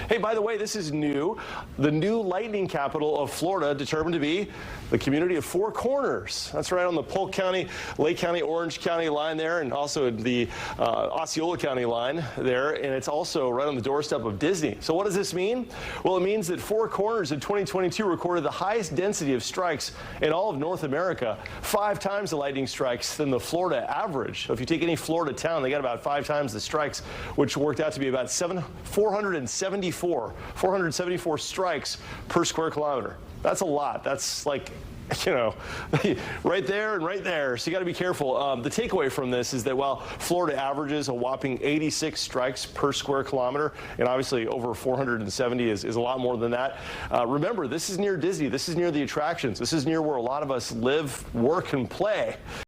Hey, by the way, this is new. The new lightning capital of Florida determined to be the community of Four Corners. That's right on the Polk County, Lake County, Orange County line there, and also the Osceola County line there. And it's also right on the doorstep of Disney. So what does this mean? Well, it means that Four Corners in 2022 recorded the highest density of strikes in all of North America, 5 times the lightning strikes than the Florida average. So if you take any Florida town, they got about 5 times the strikes, which worked out to be about 474 strikes per square kilometer. That's a lot. That's like, you know, right there and right there. So you got to be careful. The takeaway from this is that while Florida averages a whopping 86 strikes per square kilometer, and obviously over 470 is a lot more than that, remember, this is near Disney. This is near the attractions. This is near where a lot of us live, work, and play.